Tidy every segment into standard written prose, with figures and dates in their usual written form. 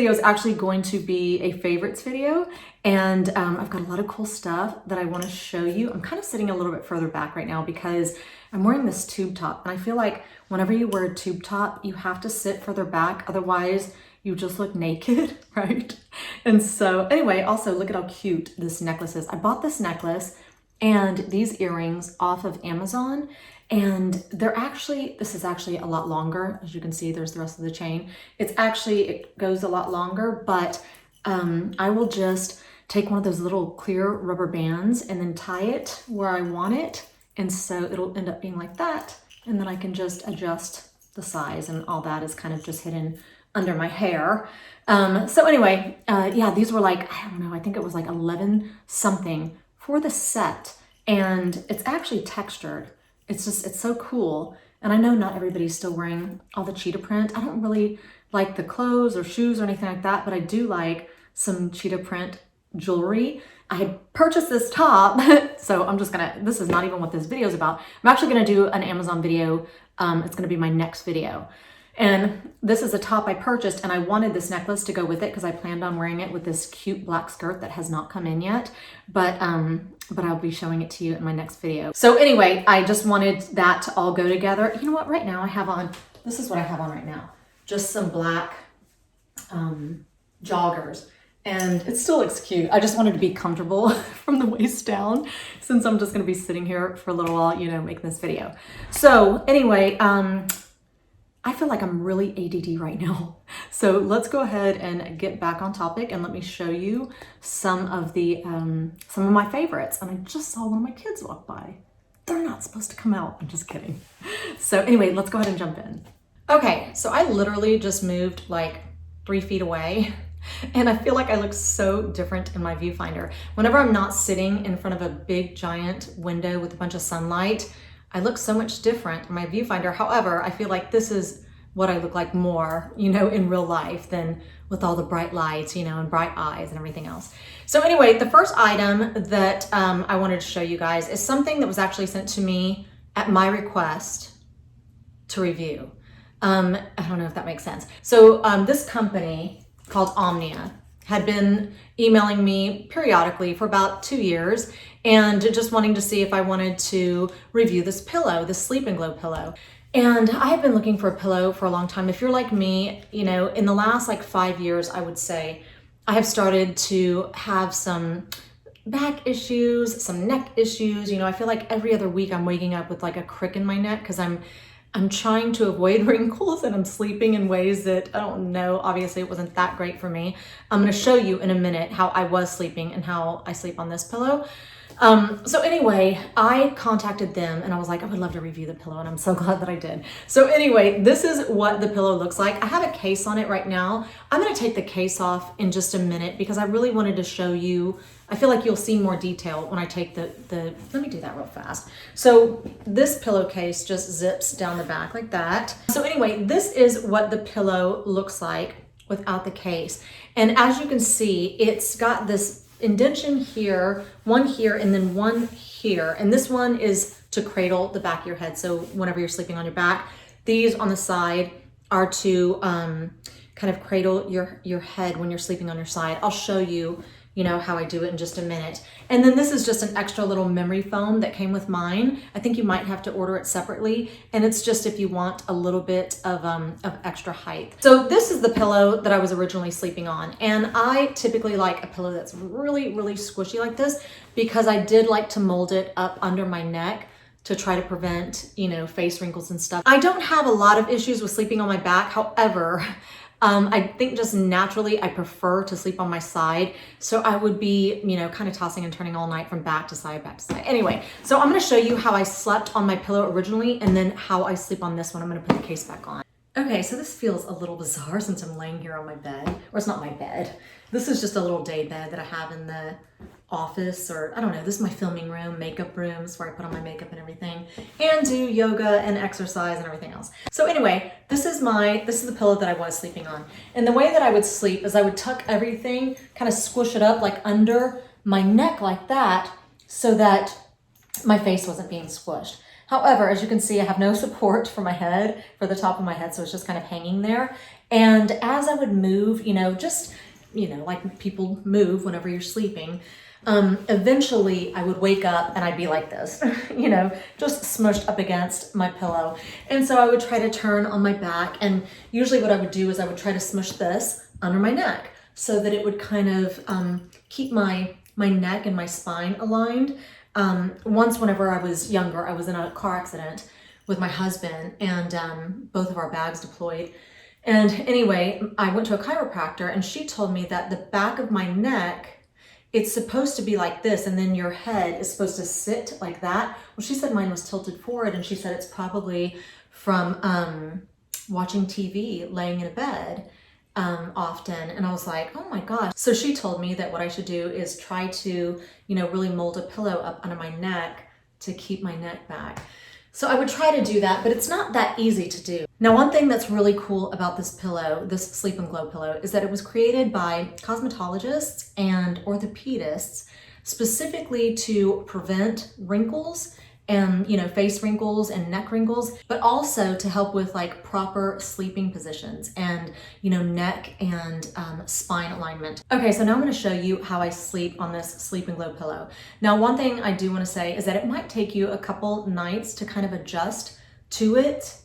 video is actually going to be a favorites video, and I've got a lot of cool stuff that I want to show you. I'm kind of sitting a little bit further back right now because I'm wearing this tube top, and I feel like whenever you wear a tube top, you have to sit further back, otherwise you just look naked, right? And so anyway, also look at how cute this necklace is. I bought this necklace and these earrings off of Amazon, and this is actually a lot longer. As you can see, there's the rest of the chain. It goes a lot longer, but I will just take one of those little clear rubber bands and then tie it where I want it. And so it'll end up being like that. And then I can just adjust the size, and all that is kind of just hidden under my hair. So anyway, yeah, these were like, I don't know, I think it was like 11 something for the set. And it's actually textured. It's so cool. And I know not everybody's still wearing all the cheetah print. I don't really like the clothes or shoes or anything like that, but I do like some cheetah print jewelry. I had purchased this top, so this is not even what this video is about. I'm actually gonna do an Amazon video. It's gonna be my next video. And this is a top I purchased, and I wanted this necklace to go with it because I planned on wearing it with this cute black skirt that has not come in yet, but I'll be showing it to you in my next video. So anyway, I just wanted that to all go together. You know what, right now I have on, this is what I have on right now. Just some black joggers, and it still looks cute. I just wanted to be comfortable from the waist down since I'm just gonna be sitting here for a little while, you know, making this video. So anyway, I feel like I'm really ADD right now. So let's go ahead and get back on topic, and let me show you some of my favorites. And I just saw one of my kids walk by. They're not supposed to come out. I'm just kidding. So anyway, let's go ahead and jump in. Okay, so I literally just moved like 3 feet away, and I feel like I look so different in my viewfinder. Whenever I'm not sitting in front of a big giant window with a bunch of sunlight, I look so much different in my viewfinder. However, I feel like this is what I look like more, you know, in real life than with all the bright lights, you know, and bright eyes and everything else. So anyway, the first item that I wanted to show you guys is something that was actually sent to me at my request to review. I don't know if that makes sense. So this company called Omnia had been emailing me periodically for about 2 years, and just wanting to see if I wanted to review this pillow, the Sleep&Glow pillow. And I have been looking for a pillow for a long time. If you're like me, you know, in the last like 5 years, I would say, I have started to have some back issues, some neck issues. You know, I feel like every other week I'm waking up with like a crick in my neck because I'm trying to avoid wrinkles, and I'm sleeping in ways that, I don't know, obviously it wasn't that great for me. I'm gonna show you in a minute how I was sleeping and how I sleep on this pillow. So anyway, I contacted them and I was like, I would love to review the pillow, and I'm so glad that I did. So anyway, this is what the pillow looks like. I have a case on it right now. I'm gonna take the case off in just a minute because I really wanted to show you, I feel like you'll see more detail when I take let me do that real fast. So this pillowcase just zips down the back like that. So anyway, this is what the pillow looks like without the case. And as you can see, it's got this indentation here, one here, and then one here. And this one is to cradle the back of your head. So whenever you're sleeping on your back, these on the side are to kind of cradle your head when you're sleeping on your side. I'll show you, you know, how I do it in just a minute. And then this is just an extra little memory foam that came with mine. I think you might have to order it separately. And it's just if you want a little bit of extra height. So this is the pillow that I was originally sleeping on. And I typically like a pillow that's really, really squishy like this because I did like to mold it up under my neck to try to prevent, you know, face wrinkles and stuff. I don't have a lot of issues with sleeping on my back. However, I think just naturally I prefer to sleep on my side. So I would be, you know, kind of tossing and turning all night from back to side, back to side. Anyway, so I'm gonna show you how I slept on my pillow originally and then how I sleep on this one. I'm gonna put the case back on. Okay, so this feels a little bizarre since I'm laying here on my bed, or it's not my bed. This is just a little day bed that I have in the office, or I don't know, this is my filming room, makeup rooms where I put on my makeup and everything, and do yoga and exercise and everything else. So anyway, this is the pillow that I was sleeping on. And the way that I would sleep is I would tuck everything, kind of squish it up like under my neck like that, so that my face wasn't being squished. However, as you can see, I have no support for my head, for the top of my head, so it's just kind of hanging there. And as I would move, just, like people move whenever you're sleeping, eventually I would wake up and I'd be like this, just smushed up against my pillow. And so I would try to turn on my back, and usually what I would do is I would try to smush this under my neck so that it would kind of keep my neck and my spine aligned. Once, whenever I was younger, I was in a car accident with my husband, and both of our bags deployed. And anyway, I went to a chiropractor, and she told me that the back of my neck, it's supposed to be like this, and then your head is supposed to sit like that. Well, she said mine was tilted forward, and she said it's probably from watching TV, laying in a bed often. And I was like, oh my gosh. So she told me that what I should do is try to, really mold a pillow up under my neck to keep my neck back. So I would try to do that, but it's not that easy to do. Now, one thing that's really cool about this pillow, this Sleep&Glow pillow, is that it was created by cosmetologists and orthopedists specifically to prevent wrinkles and, face wrinkles and neck wrinkles, but also to help with like proper sleeping positions and, neck and spine alignment. Okay, so now I'm gonna show you how I sleep on this Sleep&Glow pillow. Now, one thing I do wanna say is that it might take you a couple nights to kind of adjust to it.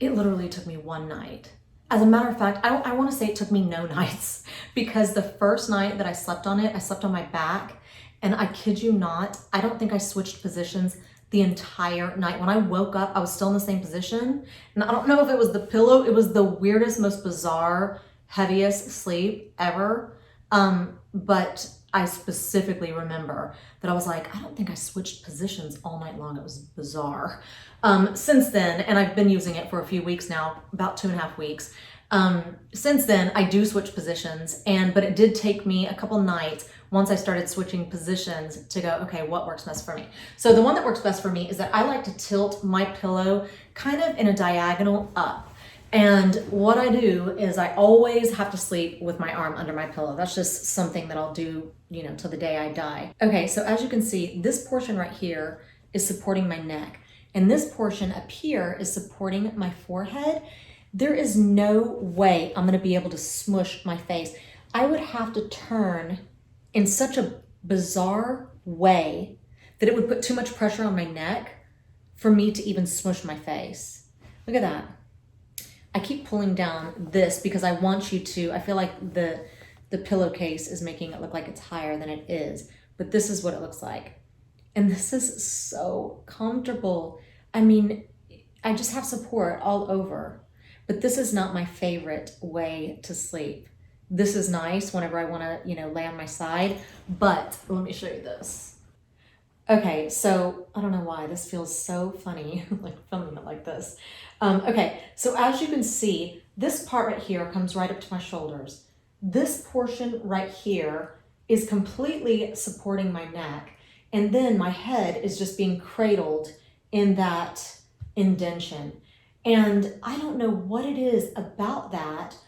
It literally took me one night. As a matter of fact, I wanna say it took me no nights, because the first night that I slept on it, I slept on my back, and I kid you not, I don't think I switched positions the entire night. When I woke up, I was still in the same position. And I don't know if it was the pillow, it was the weirdest, most bizarre, heaviest sleep ever. But I specifically remember that I was like, I don't think I switched positions all night long. It was bizarre. Since then, and I've been using it for a few weeks now, about 2.5 weeks. Since then, I do switch positions, but it did take me a couple nights once I started switching positions to go, okay, what works best for me? So the one that works best for me is that I like to tilt my pillow kind of in a diagonal up. And what I do is I always have to sleep with my arm under my pillow. That's just something that I'll do, till the day I die. Okay, so as you can see, this portion right here is supporting my neck. And this portion up here is supporting my forehead. There is no way I'm gonna be able to smush my face. I would have to turn in such a bizarre way that it would put too much pressure on my neck for me to even smush my face. Look at that. I keep pulling down this because I want you to, I feel like the pillowcase is making it look like it's higher than it is, but this is what it looks like. And this is so comfortable. I mean, I just have support all over, but this is not my favorite way to sleep. This is nice whenever I want to, lay on my side, but let me show you this. Okay, so I don't know why this feels so funny, like filming it like this. Okay, so as you can see, this part right here comes right up to my shoulders. This portion right here is completely supporting my neck, and then my head is just being cradled in that indention. And I don't know what it is about that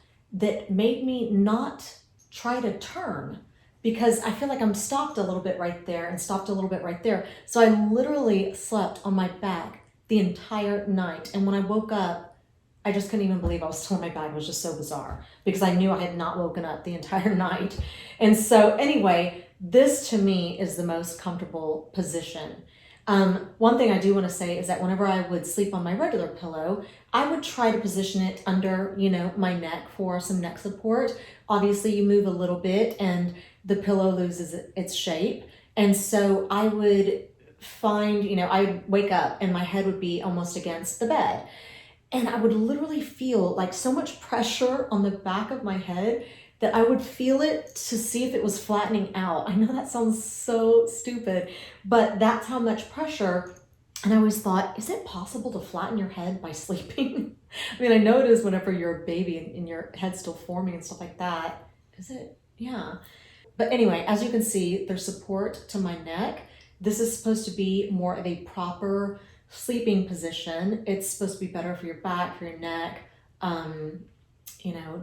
made me not try to turn, because I feel like I'm stopped a little bit right there and stopped a little bit right there. So I literally slept on my back the entire night. And when I woke up, I just couldn't even believe I was still on my back. It was just so bizarre because I knew I had not woken up the entire night. And so anyway, this to me is the most comfortable position. One thing I do want to say is that whenever I would sleep on my regular pillow, I would try to position it under, my neck for some neck support. Obviously, you move a little bit and the pillow loses its shape. And so I would find, I would wake up and my head would be almost against the bed. And I would literally feel like so much pressure on the back of my head that I would feel it to see if it was flattening out. I know that sounds so stupid, but that's how much pressure. And I always thought, is it possible to flatten your head by sleeping? I mean, I know it is whenever you're a baby and your head's still forming and stuff like that. Is it? Yeah. But anyway, as you can see, there's support to my neck. This is supposed to be more of a proper sleeping position. It's supposed to be better for your back, for your neck,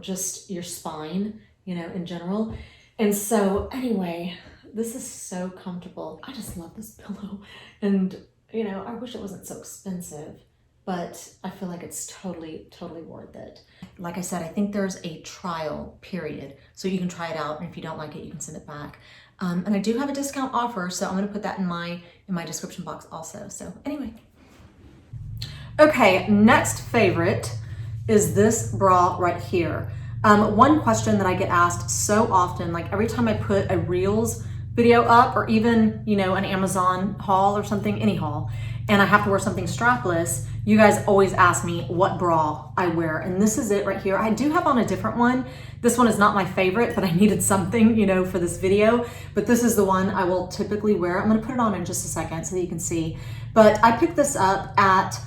just your spine, in general. And so anyway, this is so comfortable. I just love this pillow. And, I wish it wasn't so expensive, but I feel like it's totally worth it. Like I said, I think there's a trial period, so you can try it out, and if you don't like it, you can send it back. And I do have a discount offer, so I'm gonna put that in my description box also. So anyway. Okay, next favorite is this bra right here. One question that I get asked so often, like every time I put a Reels video up, or even, you know, an Amazon haul or something, any haul, and I have to wear something strapless, you guys always ask me what bra I wear, and this is it right here. I do have on a different one. This one is not my favorite, but I needed something, you know, for this video, but this is the one I will typically wear. I'm gonna put it on in just a second so that you can see, but I picked this up at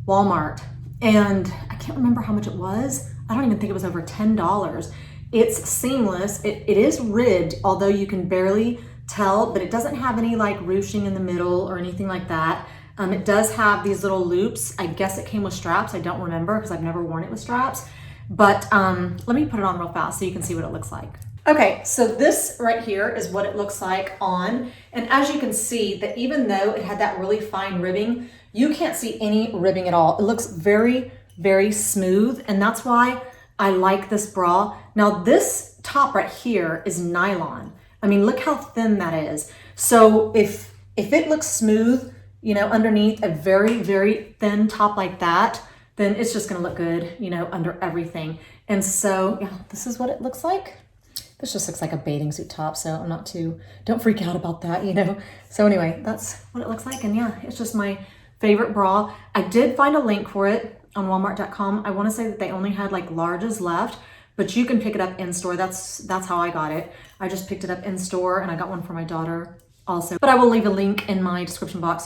Walmart, and I can't remember how much it was. I don't even think it was over $10. It's seamless. It is ribbed, although you can barely tell, but it doesn't have any like ruching in the middle or anything like that. It does have these little loops. I guess it came with straps. I don't remember because I've never worn it with straps, but let me put it on real fast so you can see what it looks like. Okay, so this right here is what it looks like on, and as you can see, that even though it had that really fine ribbing, you can't see any ribbing at all. It looks very smooth, and that's why I like this bra. Now this top right here is nylon. I mean, look how thin that is. So if it looks smooth, you know, underneath a very thin top like that, then it's just gonna look good, you know, under everything. And so, yeah, this is what it looks like. This just looks like a bathing suit top, so I'm not too, don't freak out about that, you know. So anyway, that's what it looks like, and yeah, it's just my favorite bra. I did find a link for it on walmart.com. I want to say that they only had like larges left, but you can pick it up in store. That's how I got it. I just picked it up in store, and I got one for my daughter also. But I will leave a link in my description box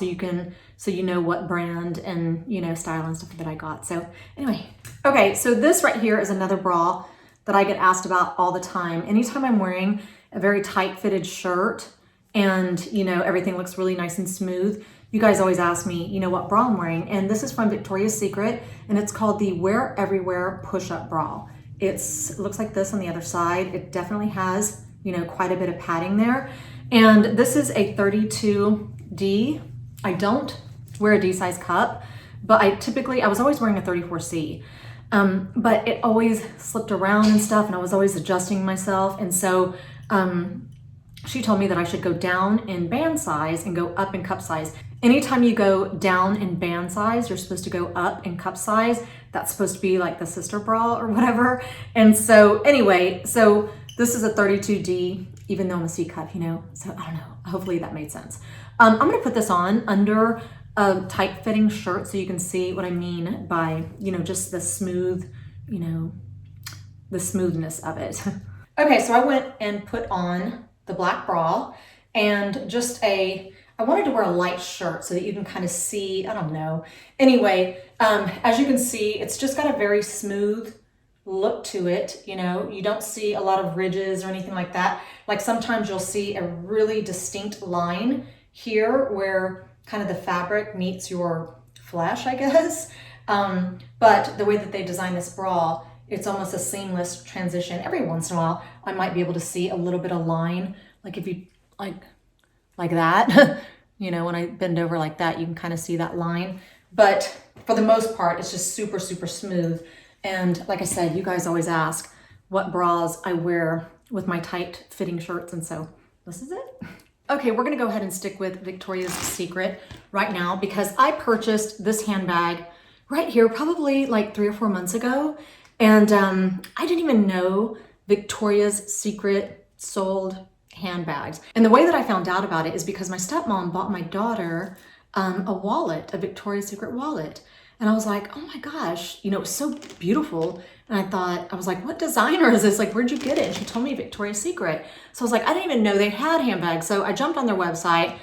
so you know what brand and, you know, style and stuff that I got. So anyway, okay, so this right here is another bra that I get asked about all the time. Anytime I'm wearing a very tight fitted shirt and, you know, everything looks really nice and smooth, you guys always ask me, you know, what bra I'm wearing. And this is from Victoria's Secret, and it's called the Wear Everywhere Push-Up Bra. It looks like this on the other side. It definitely has, you know, quite a bit of padding there. And this is a 32D. I don't wear a D size cup, but I was always wearing a 34C. But it always slipped around and stuff, and I was always adjusting myself. And so she told me that I should go down in band size and go up in cup size. Anytime you go down in band size, you're supposed to go up in cup size. That's supposed to be like the sister bra or whatever. And so anyway, so this is a 32D, even though I'm a C cup, you know, so I don't know, hopefully that made sense. I'm gonna put this on under a tight fitting shirt so you can see what I mean by, you know, just the smooth, you know, the smoothness of it. Okay, so I went and put on the black bra and just I wanted to wear a light shirt so that you can kind of see, I don't know. Anyway, as you can see, it's just got a very smooth look to it. You know, you don't see a lot of ridges or anything like that. Like sometimes you'll see a really distinct line here where kind of the fabric meets your flesh, I guess. But the way that they design this bra, it's almost a seamless transition. Every once in a while, I might be able to see a little bit of line. Like if you, like that, you know, when I bend over like that, you can kind of see that line. But for the most part, it's just super smooth. And like I said, you guys always ask what bras I wear with my tight fitting shirts. And so this is it. Okay, we're gonna go ahead and stick with Victoria's Secret right now because I purchased this handbag right here probably like 3 or 4 months ago. And I didn't even know Victoria's Secret sold handbags. And the way that I found out about it is because my stepmom bought my daughter a wallet, a Victoria's Secret wallet. And I was like, oh my gosh, you know, it's so beautiful. And I was like, what designer is this? Like, where'd you get it? And she told me Victoria's Secret. So I was like, I didn't even know they had handbags. So I jumped on their website,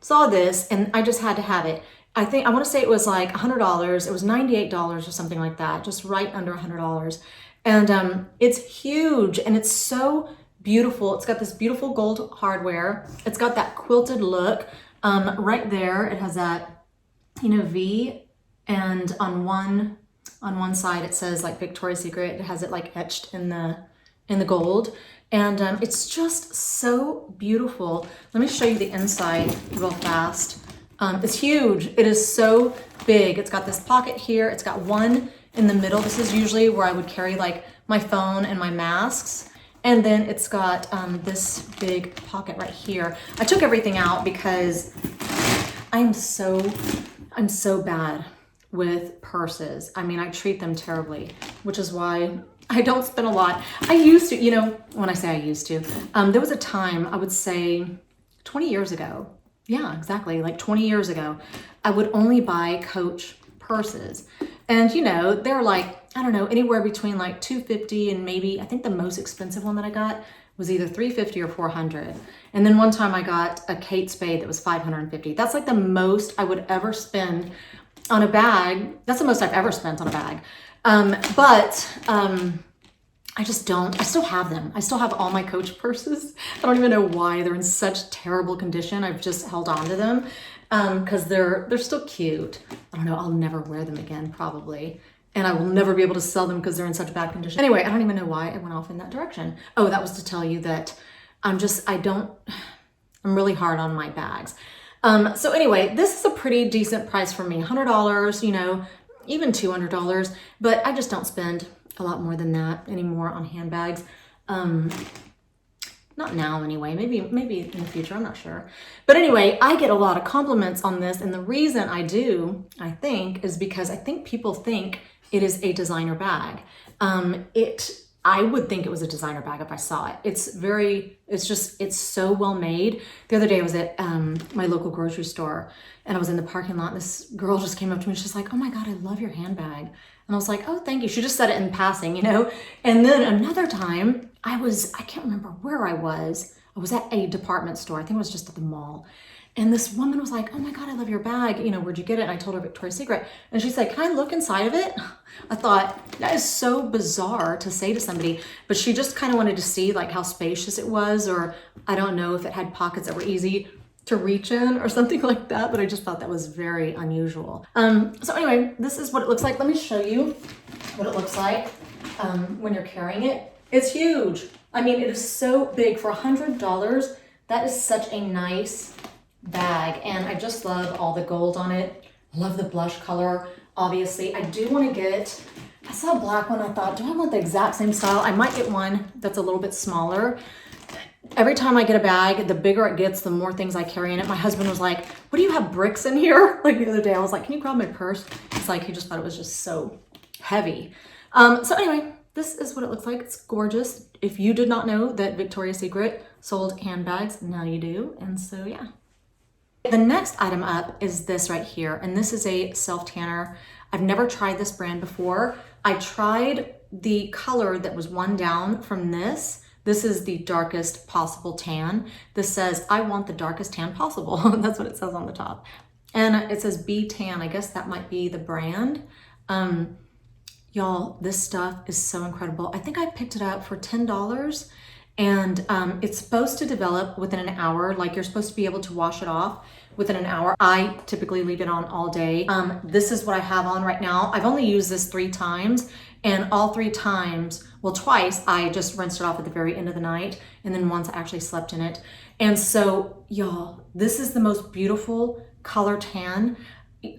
saw this, and I just had to have it. I want to say it was like $100. It was $98 or something like that, just right under $100. And it's huge and it's so beautiful. It's got this beautiful gold hardware. It's got that quilted look. Right there, it has that, you know, V, and on one side it says like Victoria's Secret. It has it like etched in the gold, and it's just so beautiful. Let me show you the inside real fast. It's huge. It is so big. It's got this pocket here. It's got one in the middle. This is usually where I would carry like my phone and my masks. And then it's got this big pocket right here. I took everything out because I'm so bad with purses. I mean, I treat them terribly, which is why I don't spend a lot. I used to, you know, when I say I used to, there was a time, I would say 20 years ago. Yeah, exactly. Like 20 years ago, I would only buy Coach purses. And you know, they're like, I don't know, anywhere between like $250 and maybe, I think the most expensive one that I got was either $350 or $400. And then one time I got a Kate Spade that was $550. That's like the most I would ever spend on a bag. That's the most I've ever spent on a bag. I just don't. I still have them. I still have all my Coach purses. I don't even know why. They're in such terrible condition. I've just held on to them because they're still cute. I don't know. I'll never wear them again, probably. And I will never be able to sell them because they're in such bad condition. Anyway, I don't even know why I went off in that direction. Oh, that was to tell you that I'm really hard on my bags. So anyway, this is a pretty decent price for me. $100, you know, even $200, but I just don't spend a lot more than that anymore on handbags. Not now anyway, maybe in the future, I'm not sure. But anyway, I get a lot of compliments on this, and the reason I do, I think, is because I think people think it is a designer bag. I would think it was a designer bag if I saw it. It's so well made. The other day I was at my local grocery store and I was in the parking lot and this girl just came up to me and she's like, "Oh my God, I love your handbag." And I was like, "Oh, thank you." She just said it in passing, you know? And then another time I can't remember where I was. I was at a department store. I think it was just at the mall. And this woman was like, "Oh my God, I love your bag. You know, where'd you get it?" And I told her Victoria's Secret. And she said, "Can I look inside of it?" I thought, that is so bizarre to say to somebody, but she just kind of wanted to see like how spacious it was, or I don't know if it had pockets that were easy to reach in or something like that, but I just thought that was very unusual. So anyway, this is what it looks like. Let me show you what it looks like when you're carrying it. It's huge. I mean, it is so big. For $100, that is such a nice bag, and I just love all the gold on it. I love the blush color. Obviously, I do want to I saw a black one. I thought, do I want the exact same style? I might get one that's a little bit smaller. Every time I get a bag, the bigger it gets, the more things I carry in it. My husband was like, "What do you have, bricks in here?" Like the other day, I was like, "Can you grab my purse?" It's like, he just thought it was just so heavy. So anyway, this is what it looks like. It's gorgeous. If you did not know that Victoria's Secret sold handbags, now you do. And so, yeah. The next item up is this right here, and this is a self-tanner. I've never tried this brand before. I tried the color that was one down from this. This is the darkest possible tan. This says, "I want the darkest tan possible." That's what it says on the top. And it says B Tan. I guess that might be the brand. Y'all, this stuff is so incredible. I think I picked it up for $10. And it's supposed to develop within an hour. Like, you're supposed to be able to wash it off within an hour. I typically leave it on all day. This is what I have on right now. I've only used this 3 times, and all 3 times, well, twice, I just rinsed it off at the very end of the night, and then once I actually slept in it. And so, y'all, this is the most beautiful color tan.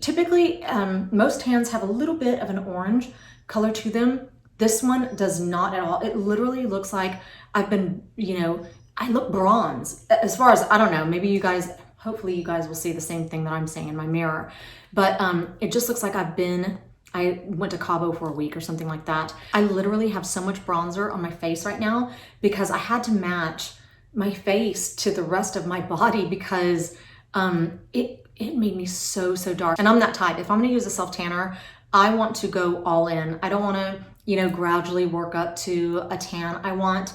Typically, most tans have a little bit of an orange color to them. This one does not at all. It literally looks like I've been, you know, I look bronze. As far as, I don't know, maybe you guys, hopefully you guys will see the same thing that I'm seeing in my mirror. But it just looks like I went to Cabo for a week or something like that. I literally have so much bronzer on my face right now because I had to match my face to the rest of my body because it made me so dark. And I'm that type. If I'm gonna use a self-tanner, I want to go all in. I don't wanna, you know, gradually work up to a tan. I want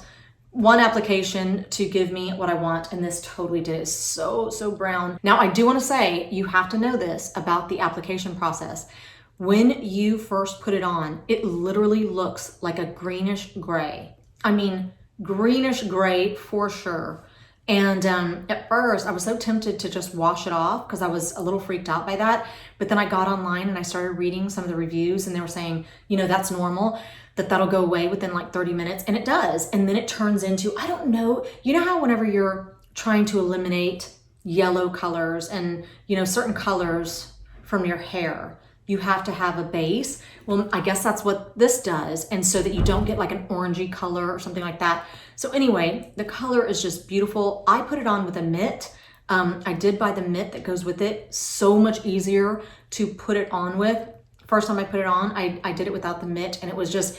one application to give me what I want, and this totally did. It's so brown. Now, I do want to say, you have to know this about the application process. When you first put it on, it literally looks like a greenish gray. I mean, greenish gray for sure. And at first, I was so tempted to just wash it off because I was a little freaked out by that. But then I got online and I started reading some of the reviews, and they were saying, you know, that's normal, that'll go away within like 30 minutes. And it does. And then it turns into, I don't know, you know how whenever you're trying to eliminate yellow colors and, you know, certain colors from your hair. You have to have a base. Well, I guess that's what this does. And so that you don't get like an orangey color or something like that. So anyway, the color is just beautiful. I put it on with a mitt. I did buy the mitt that goes with it. So much easier to put it on with. First time I put it on, I did it without the mitt, and it was just,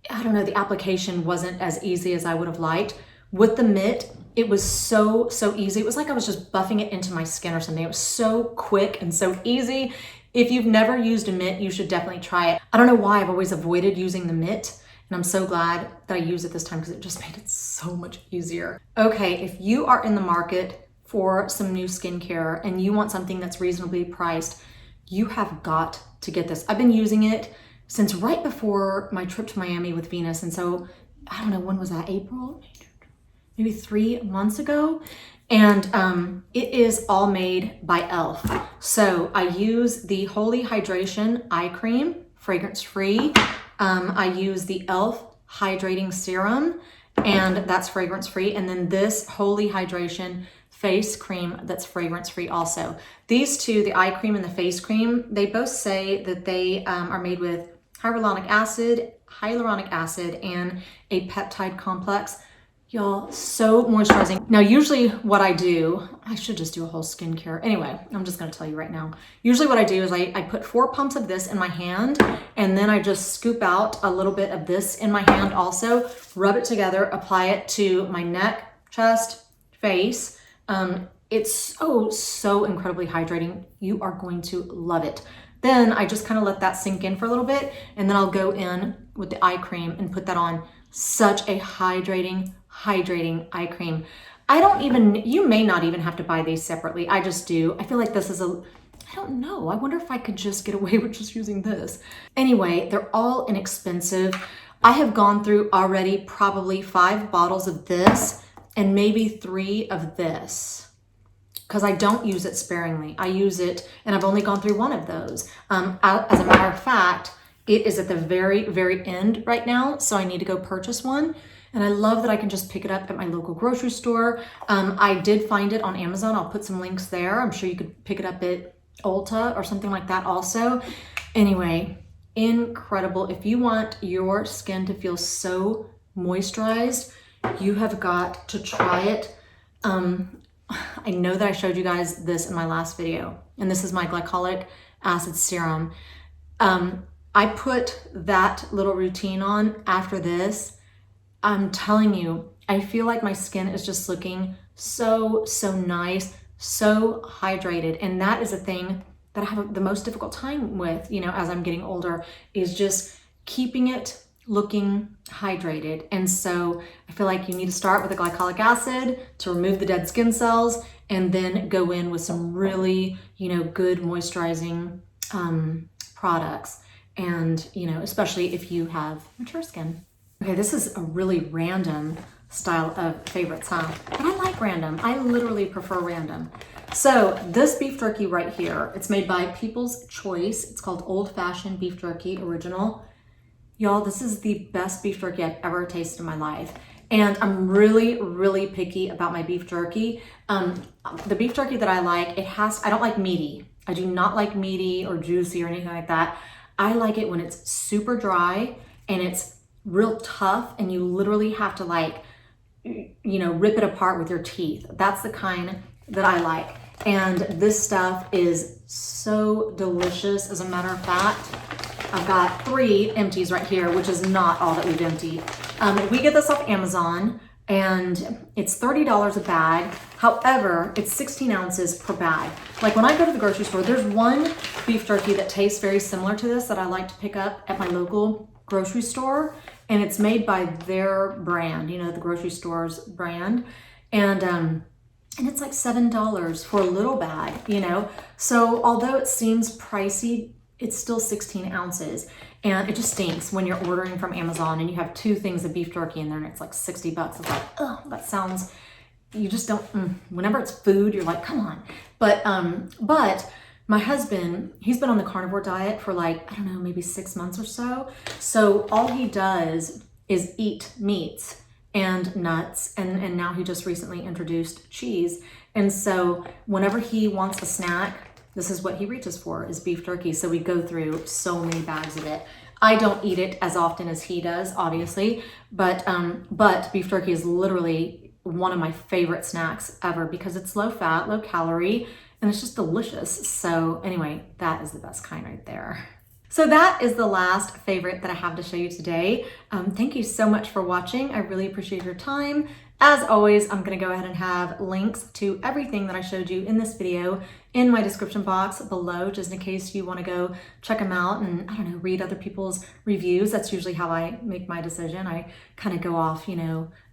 I don't know, the application wasn't as easy as I would have liked. With the mitt, it was so easy. It was like I was just buffing it into my skin or something. It was so quick and so easy. If you've never used a mitt, you should definitely try it. I don't know why I've always avoided using the mitt, and I'm so glad that I used it this time because it just made it so much easier. Okay, if you are in the market for some new skincare and you want something that's reasonably priced, you have got to get this. I've been using it since right before my trip to Miami with Venus. And so, I don't know, when was that? April? Maybe 3 months ago. And it is all made by e.l.f. So I use the Holy Hydration Eye Cream, fragrance-free. I use the e.l.f. Hydrating Serum, and that's fragrance-free. And then this Holy Hydration face cream that's fragrance-free also. These two, the eye cream and the face cream, they both say that they are made with hyaluronic acid, and a peptide complex. Y'all, so moisturizing. Now, usually what I do, I should just do a whole skincare. Anyway, I'm just gonna tell you right now. Usually what I do is I put 4 pumps of this in my hand, and then I just scoop out a little bit of this in my hand also, rub it together, apply it to my neck, chest, face. It's so incredibly hydrating. You are going to love it. Then I just kind of let that sink in for a little bit, and then I'll go in with the eye cream and put that on. Such a hydrating eye cream. You may not even have to buy these separately. I just do. I feel like this is I don't know. I wonder if I could just get away with just using this. Anyway, they're all inexpensive. I have gone through already probably 5 bottles of this and maybe 3 of this, because I don't use it sparingly. I use it, and I've only gone through 1 of those. As a matter of fact, it is at the very end right now, so I need to go purchase one. And I love that I can just pick it up at my local grocery store. I did find it on Amazon. I'll put some links there. I'm sure you could pick it up at Ulta or something like that also. Anyway, incredible. If you want your skin to feel so moisturized, you have got to try it. I know that I showed you guys this in my last video, and this is my Gycolic acid serum. I put that little routine on after this. I'm telling you, I feel like my skin is just looking so nice, so hydrated. And that is a thing that I have the most difficult time with, you know, as I'm getting older, is just keeping it looking hydrated. And so I feel like you need to start with the glycolic acid to remove the dead skin cells, and then go in with some really, you know, good moisturizing products. And, you know, especially if you have mature skin. Okay, this is a really random style of favorites, huh? But I like random. I literally prefer random. So this beef jerky right here, it's made by People's Choice. It's called Old Fashioned Beef Jerky Original. Y'all, this is the best beef jerky I've ever tasted in my life. And I'm really picky about my beef jerky. The beef jerky that I like, I don't like meaty. I do not like meaty or juicy or anything like that. I like it when it's super dry and it's real tough, and you literally have to, like, you know, rip it apart with your teeth. That's the kind that I like. And this stuff is so delicious. As a matter of fact, I've got 3 empties right here, which is not all that we've emptied. We get this off Amazon, and it's $30 a bag. However, it's 16 ounces per bag. Like when I go to the grocery store, there's one beef jerky that tastes very similar to this that I like to pick up at my local grocery store, and it's made by their brand, you know, the grocery store's brand, and it's like $7 for a little bag, you know. So although it seems pricey, it's still 16 ounces, and it just stinks when you're ordering from Amazon and you have 2 things of beef jerky in there and it's like $60. It's like, oh, that sounds, you just don't, whenever it's food, you're like, come on. But my husband, he's been on the carnivore diet for like, I don't know, maybe 6 months or so. So all he does is eat meats. and nuts, and now he just recently introduced cheese. And so whenever he wants a snack, this is what he reaches for, is beef jerky. So we go through so many bags of it. I don't eat it as often as he does, obviously, but beef jerky is literally one of my favorite snacks ever because it's low fat, low calorie, and it's just delicious. So anyway, that is the best kind right there. So that is the last favorite that I have to show you today. Thank you so much for watching. I really appreciate your time. As always, I'm gonna go ahead and have links to everything that I showed you in this video in my description box below, just in case you wanna go check them out and, I don't know, read other people's reviews. That's usually how I make my decision. I kind of go off,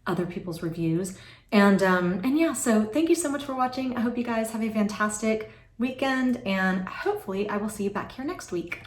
other people's reviews. And yeah, so thank you so much for watching. I hope you guys have a fantastic weekend, and hopefully I will see you back here next week.